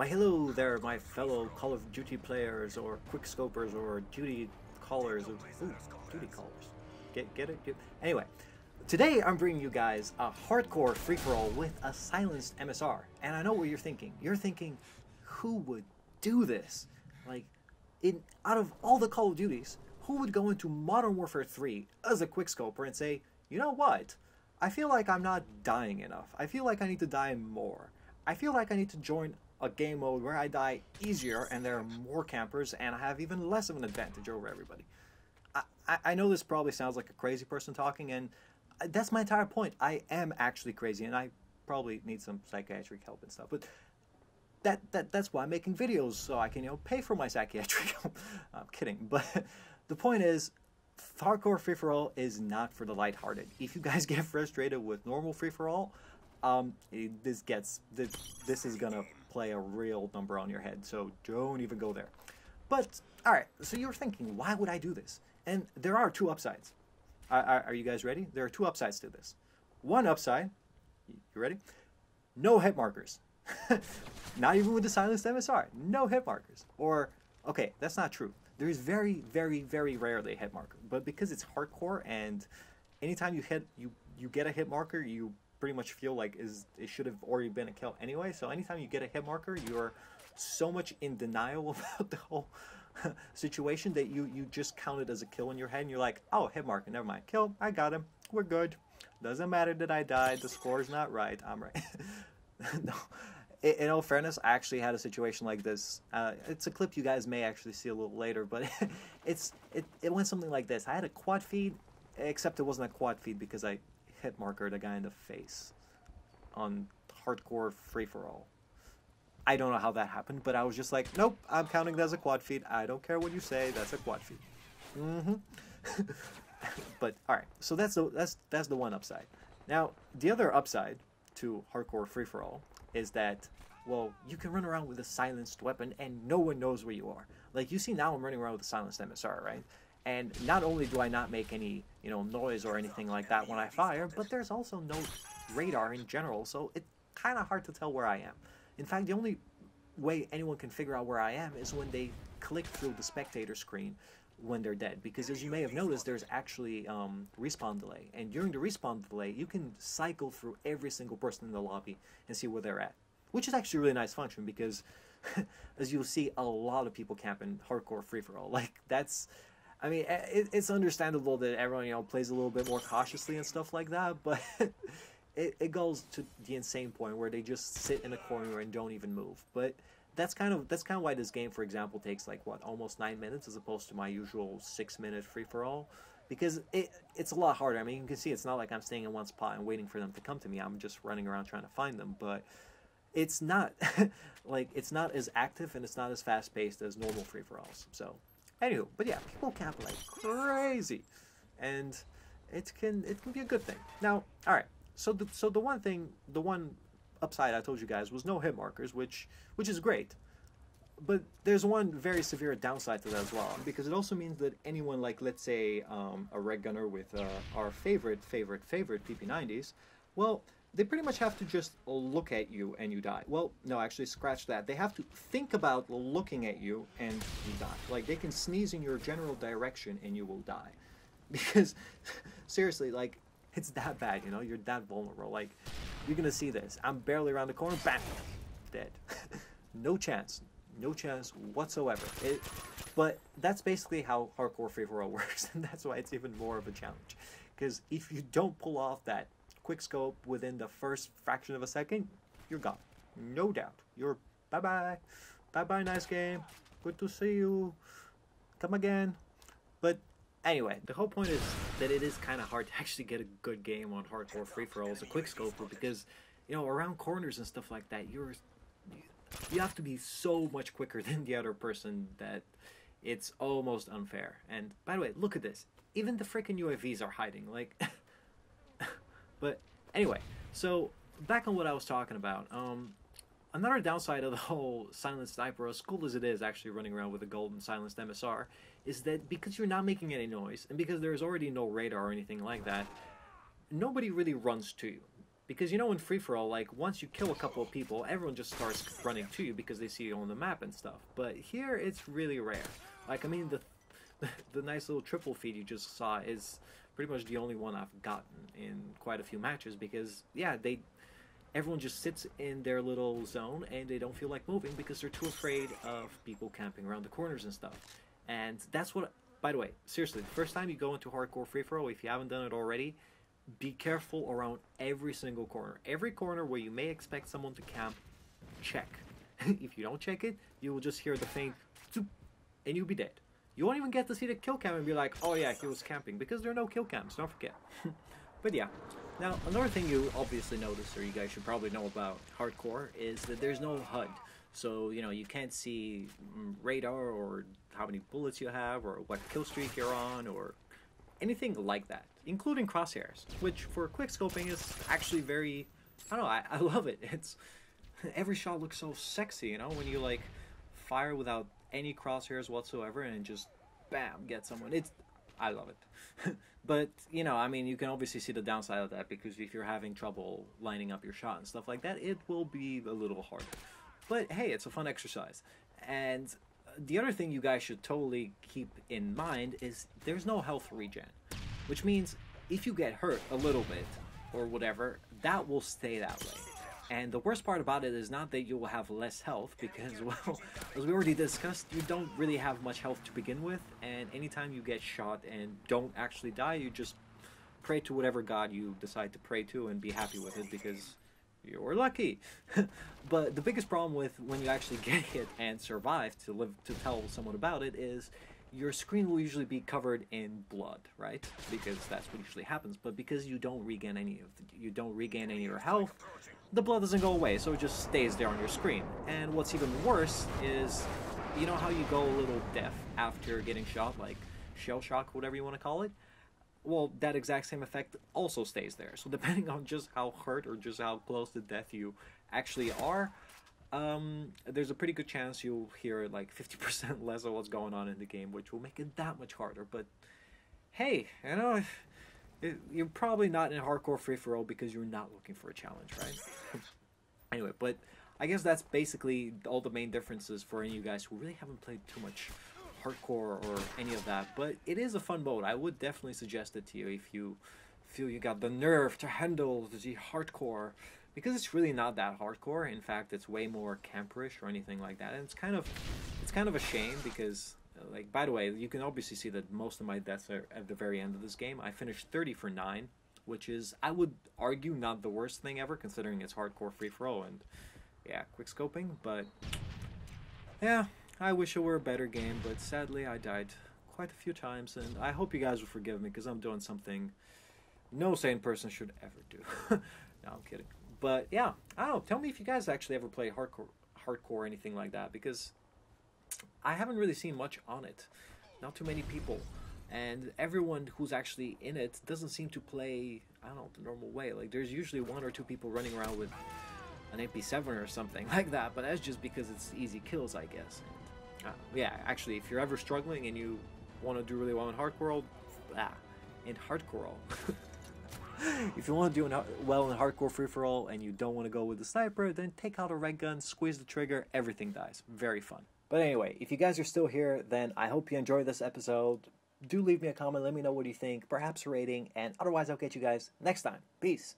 Why hello there, my fellow Call of Duty players, or quickscopers, or duty callers. Ooh, duty callers. Get it? Anyway, today I'm bringing you guys a hardcore free-for-all with a silenced MSR. And I know what you're thinking. You're thinking, who would do this? Like, out of all the Call of Duties, who would go into Modern Warfare 3 as a quickscoper and say, you know what? I feel like I'm not dying enough. I feel like I need to die more. I feel like I need to join a game mode where I die easier and there are more campers and I have even less of an advantage over everybody. I know this probably sounds like a crazy person talking, and that's my entire point. I am actually crazy and I probably need some psychiatric help and stuff, but that's why I'm making videos, so I can, pay for my psychiatric help. I'm kidding, but the point is, hardcore free-for-all is not for the lighthearted. If you guys get frustrated with normal free-for-all, this is gonna play a real number on your head, so don't even go there. But alright, so you're thinking, why would I do this? And there are two upsides. Are you guys ready? There are two upsides to this. One upside, you ready? No hit markers. Not even with the silenced MSR. No hit markers. Or, okay, that's not true. There is very, very, very rarely a hit marker. But because it's hardcore and anytime you get a hit marker, you pretty much feel like it should have already been a kill anyway. So anytime you get a hit marker, you're so much in denial about the whole situation that you just count it as a kill in your head, and you're like, oh, hit marker, never mind, kill, I got him, we're good, doesn't matter that I died, the score's not right, I'm right. No, in all fairness, I actually had a situation like this. It's a clip you guys may actually see a little later, but it went something like this. I had a quad feed, except it wasn't a quad feed because I hit markered a guy in the face on hardcore free-for-all. I don't know how that happened, but I was just like, nope, I'm counting that as a quad feed. I don't care what you say, that's a quad feed. But alright, so that's the one upside. Now, the other upside to hardcore free-for-all is that, well, you can run around with a silenced weapon and no one knows where you are. Like, you see now I'm running around with a silenced MSR, right? And not only do I not make any, noise or anything like that when I fire, but there's also no radar in general, so it's kind of hard to tell where I am. In fact, the only way anyone can figure out where I am is when they click through the spectator screen when they're dead. Because as you may have noticed, there's actually respawn delay. And during the respawn delay, you can cycle through every single person in the lobby and see where they're at. Which is actually a really nice function because, as you'll see, a lot of people camp in hardcore free-for-all. Like, that's... I mean, it's understandable that everyone, plays a little bit more cautiously and stuff like that, but... It goes to the insane point where they just sit in a corner and don't even move. But that's kind of why this game, for example, takes like what, almost 9 minutes as opposed to my usual 6-minute free-for-all, because it's a lot harder. I mean, you can see it's not like I'm staying in one spot and waiting for them to come to me. I'm just running around trying to find them. But it's not like it's not as active and it's not as fast-paced as normal free-for-alls. So anywho, but yeah, people camp like crazy, and it can be a good thing. Now, all right. So the one upside I told you guys was no hit markers, which is great. But there's one very severe downside to that as well, because it also means that anyone, like, let's say a reg gunner with our favorite PP90s, well, they pretty much have to just look at you and you die. Well, no, actually scratch that. They have to think about looking at you and you die. Like, they can sneeze in your general direction and you will die. Because seriously, like, it's that bad, you're that vulnerable. Like, you're gonna see this. I'm barely around the corner, bam, dead. No chance whatsoever. But that's basically how hardcore free-for-all works, and that's why it's even more of a challenge. Because if you don't pull off that quick scope within the first fraction of a second, you're gone. No doubt. You're bye-bye. Bye-bye, nice game. Good to see you. Come again. But anyway, the whole point is that it is kind of hard to actually get a good game on hardcore free-for-all as a quickscoper because, around corners and stuff like that, you have to be so much quicker than the other person that it's almost unfair. And by the way, look at this. Even the freaking UAVs are hiding. Like, but anyway, so back on what I was talking about. Another downside of the whole silenced sniper, as cool as it is actually running around with a golden silenced MSR, is that because you're not making any noise, and because there's already no radar or anything like that, nobody really runs to you. Because you know in free-for-all, like, once you kill a couple of people, everyone just starts running to you because they see you on the map and stuff. But here, it's really rare. Like, I mean, the nice little triple feed you just saw is pretty much the only one I've gotten in quite a few matches because, yeah, everyone just sits in their little zone and they don't feel like moving because they're too afraid of people camping around the corners and stuff. And that's what, by the way, seriously, the first time you go into hardcore free-for-all, if you haven't done it already, be careful around every single corner. Every corner where you may expect someone to camp, check. If you don't check it, you will just hear the faint zoop, and you'll be dead. You won't even get to see the kill cam and be like, oh yeah, he was camping, because there are no kill cams, don't forget. But yeah. Now, another thing you obviously notice, or you guys should probably know about hardcore, is that there's no HUD. So, you know, you can't see radar or how many bullets you have or what kill streak you're on or anything like that, including crosshairs, which for quick scoping is actually very, I don't know, I love it. It's, every shot looks so sexy, you know, when you like fire without any crosshairs whatsoever and just bam, get someone. I love it. But, you know, I mean, you can obviously see the downside of that because if you're having trouble lining up your shot and stuff like that, it will be a little harder. But hey, it's a fun exercise. And the other thing you guys should totally keep in mind is there's no health regen, which means if you get hurt a little bit or whatever, that will stay that way. And the worst part about it is not that you will have less health because, well, as we already discussed, you don't really have much health to begin with, and anytime you get shot and don't actually die, you just pray to whatever god you decide to pray to and be happy with it because you were lucky. But the biggest problem with when you actually get hit and survive to tell someone about it is your screen will usually be covered in blood, right? Because that's what usually happens. But because you don't regain any of your health, the blood doesn't go away, so it just stays there on your screen. And what's even worse is, you know how you go a little deaf after getting shot, like shell shock, whatever you want to call it? Well, that exact same effect also stays there. So depending on just how hurt or just how close to death you actually are, there's a pretty good chance you'll hear like 50% less of what's going on in the game, which will make it that much harder. But hey, you know, you're probably not in hardcore free-for-all because you're not looking for a challenge, right? Anyway, but I guess that's basically all the main differences for any of you guys who really haven't played too much hardcore or any of that. But it is a fun mode. I would definitely suggest it to you if you feel you got the nerve to handle the hardcore, because it's really not that hardcore. In fact, it's way more camperish or anything like that. And it's kind of a shame because, like, by the way, you can obviously see that most of my deaths are at the very end of this game. I finished 30 for 9, which is, I would argue, not the worst thing ever, considering it's hardcore free-for-all and, yeah, quick scoping. But, yeah, I wish it were a better game, but sadly I died quite a few times, and I hope you guys will forgive me, because I'm doing something no sane person should ever do. No, I'm kidding. But, yeah, I don't know, tell me if you guys actually ever play hardcore or anything like that, because I haven't really seen much on it. Not too many people. And everyone who's actually in it doesn't seem to play, I don't know, the normal way. Like, there's usually 1 or 2 people running around with an MP7 or something like that, but that's just because it's easy kills, I guess. And, yeah, actually, if you're ever struggling and you want to do really well in hardcore, if you want to do well in hardcore free-for-all and you don't want to go with the sniper, then take out a red gun, squeeze the trigger, everything dies. Very fun. But anyway, if you guys are still here, then I hope you enjoyed this episode. Do leave me a comment, let me know what you think, perhaps a rating, and otherwise I'll catch you guys next time. Peace.